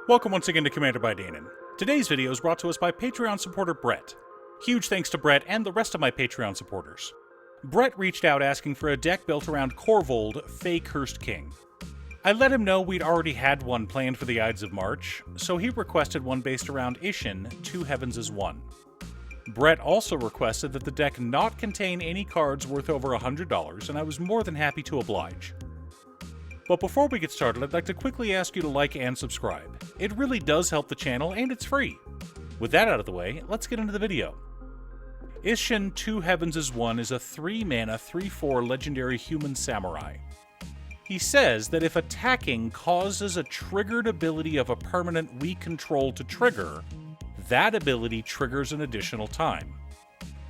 Welcome once again to Commander by Danon. Today's video is brought to us by Patreon supporter Brett. Huge thanks to Brett and the rest of my Patreon supporters. Brett reached out asking for a deck built around Corvold, Fey Cursed King. I let him know we'd already had one planned for the Ides of March, so he requested one based around Isshin, Two Heavens as One. Brett also requested that the deck not contain any cards worth over $100, and I was more than happy to oblige. But before we get started, I'd like to quickly ask you to like and subscribe. It really does help the channel, and it's free. With that out of the way, let's get into the video. Isshin, Two Heavens as One is a 3-mana, 3/4 legendary human samurai. He says that if attacking causes a triggered ability of a permanent we control to trigger, that ability triggers an additional time.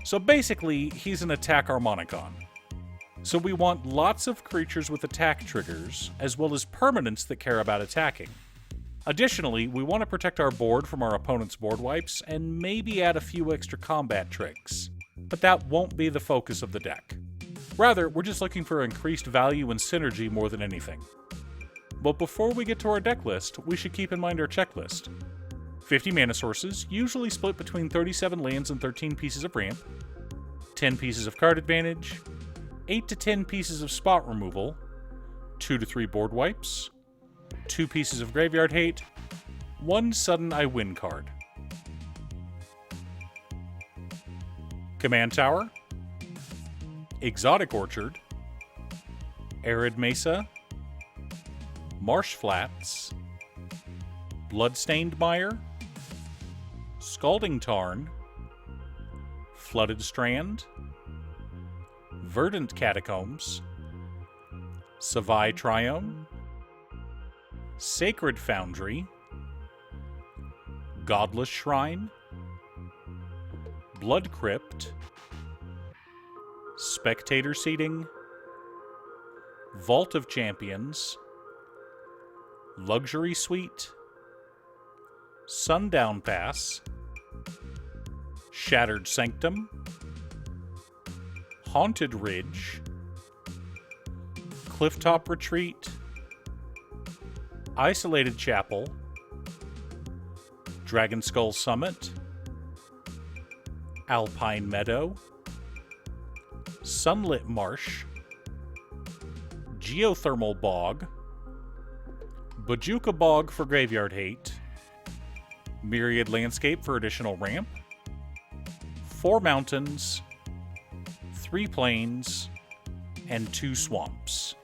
So basically, he's an attack Harmonicon. So we want lots of creatures with attack triggers, as well as permanents that care about attacking. Additionally, we want to protect our board from our opponent's board wipes, and maybe add a few extra combat tricks. But that won't be the focus of the deck. Rather, we're just looking for increased value and synergy more than anything. But before we get to our deck list, we should keep in mind our checklist. 50 mana sources, usually split between 37 lands and 13 pieces of ramp, 10 pieces of card advantage, 8 to 10 pieces of spot removal, 2 to 3 board wipes, 2 pieces of graveyard hate, 1 sudden I win card. Command Tower, Exotic Orchard, Arid Mesa, Marsh Flats, Bloodstained Mire, Scalding Tarn, Flooded Strand, Verdant Catacombs, Savai Triome, Sacred Foundry, Godless Shrine, Blood Crypt, Spectator Seating, Vault of Champions, Luxury Suite, Sundown Pass, Shattered Sanctum, Haunted Ridge, Clifftop Retreat, Isolated Chapel, Dragon Skull Summit, Alpine Meadow, Sunlit Marsh, Geothermal Bog, Bajuka Bog for Graveyard Hate, Myriad Landscape for additional ramp, 4 mountains, 3 plains, and 2 swamps.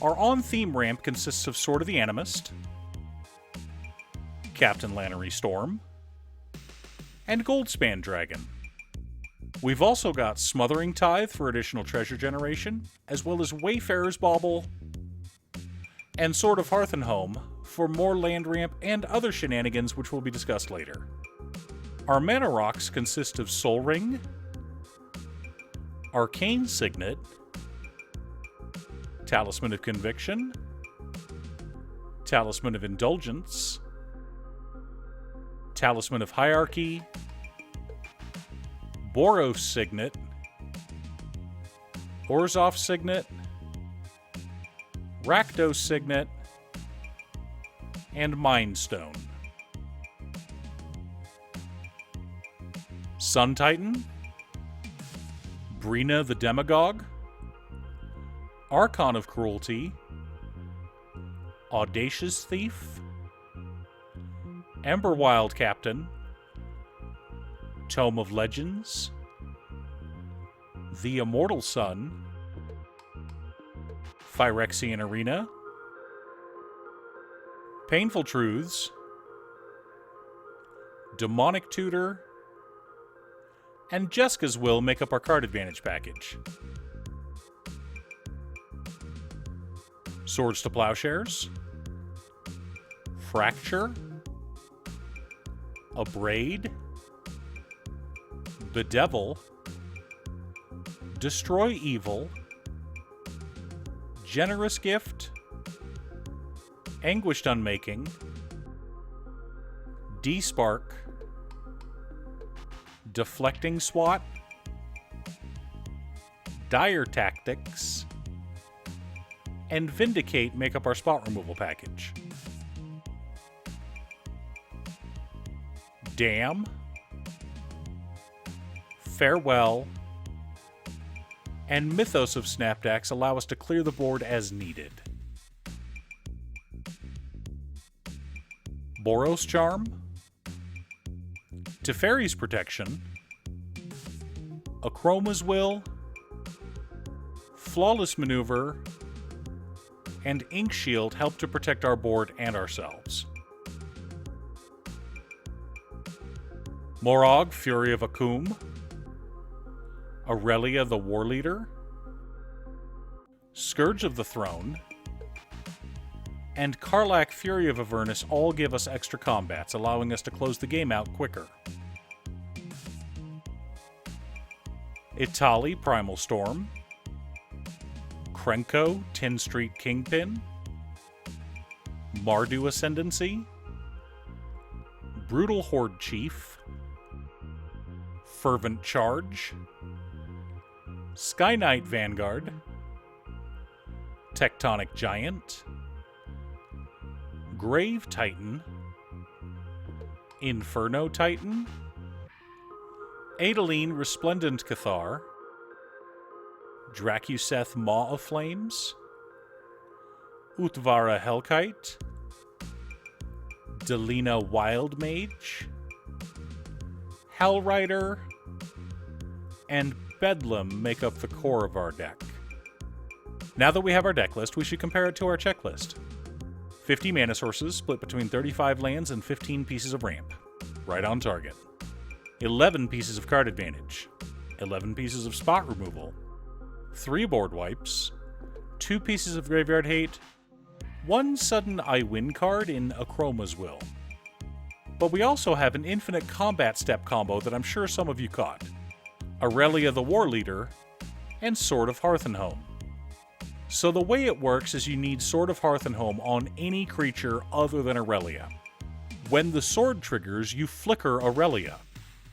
Our on-theme ramp consists of Sword of the Animist, Captain Lannery Storm, and Goldspan Dragon. We've also got Smothering Tithe for additional treasure generation, as well as Wayfarer's Bauble, and Sword of Hearth and Home for more land ramp and other shenanigans which will be discussed later. Our mana rocks consist of Soul Ring, Arcane Signet, Talisman of Conviction, Talisman of Indulgence, Talisman of Hierarchy, Boros Signet, Orzhov Signet, Rakdos Signet, and Mind Stone. Sun Titan, Brina the Demagogue, Archon of Cruelty, Audacious Thief, Emberwild Captain, Tome of Legends, The Immortal Sun, Phyrexian Arena, Painful Truths, Demonic Tutor, and Jeska's Will make up our card advantage package. Swords to Plowshares, Fracture, Abrade, Bedevil, Destroy Evil, Generous Gift, Anguished Unmaking, D-Spark, Deflecting Swat, Dire Tactics, and Vindicate make up our spot removal package. Damn, Farewell, and Mythos of Snapdax allow us to clear the board as needed. Boros Charm, Teferi's Protection, Akroma's Will, Flawless Maneuver, and Ink Shield help to protect our board and ourselves. Morog, Fury of Akum, Aurelia the War Leader, Scourge of the Throne, and Karlach, Fury of Avernus all give us extra combats, allowing us to close the game out quicker. Itali, Primal Storm, Krenko, 10 Street Kingpin, Mardu Ascendancy, Brutal Horde Chief, Fervent Charge, Sky Knight Vanguard, Tectonic Giant, Grave Titan, Inferno Titan, Adeleine Resplendent Cathar, Dracuseth Maw of Flames, Utvara Hellkite, Delina Wild Mage, Hellrider, and Bedlam make up the core of our deck. Now that we have our deck list, we should compare it to our checklist. 50 mana sources split between 35 lands and 15 pieces of ramp. Right on target. 11 pieces of card advantage. 11 pieces of spot removal. 3 board wipes. 2 pieces of graveyard hate. 1 sudden I win card in Akroma's Will. But we also have an infinite combat step combo that I'm sure some of you caught. Aurelia the War Leader, and Sword of Hearth and Home. So the way it works is you need Sword of Hearth and Home on any creature other than Aurelia. When the sword triggers, you flicker Aurelia.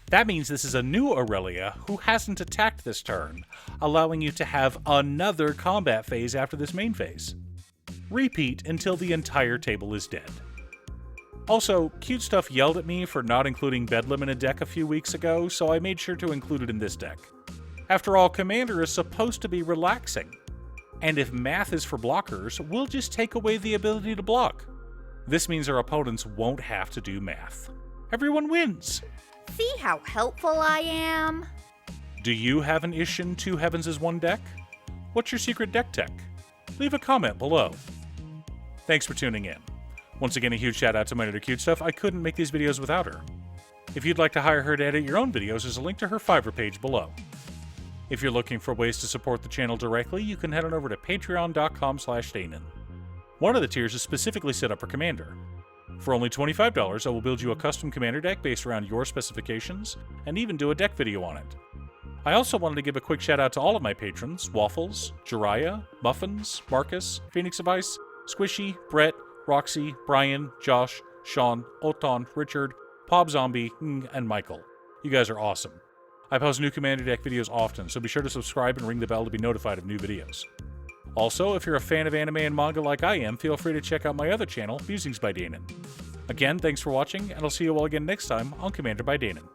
That means this is a new Aurelia who hasn't attacked this turn, allowing you to have another combat phase after this main phase. Repeat until the entire table is dead. Also, Cute Stuff yelled at me for not including Bedlam in a deck a few weeks ago, so I made sure to include it in this deck. After all, Commander is supposed to be relaxing. And if math is for blockers, we'll just take away the ability to block. This means our opponents won't have to do math. Everyone wins! See how helpful I am? Do you have an Isshin 2 Heavens is 1 deck? What's your secret deck tech? Leave a comment below. Thanks for tuning in. Once again, a huge shout out to my editor Cute Stuff. I couldn't make these videos without her. If you'd like to hire her to edit your own videos, there's a link to her Fiverr page below. If you're looking for ways to support the channel directly, you can head on over to patreon.com/Danon. One of the tiers is specifically set up for Commander. For only $25, I will build you a custom Commander deck based around your specifications, and even do a deck video on it. I also wanted to give a quick shout out to all of my patrons: Waffles, Jiraiya, Muffins, Marcus, Phoenix of Ice, Squishy, Brett, Roxy, Brian, Josh, Sean, Oton, Richard, Pob Zombie, and Michael. You guys are awesome. I post new Commander deck videos often, so be sure to subscribe and ring the bell to be notified of new videos. Also, if you're a fan of anime and manga like I am, feel free to check out my other channel, Musings by Danon. Again, thanks for watching, and I'll see you all again next time on Commander by Danon.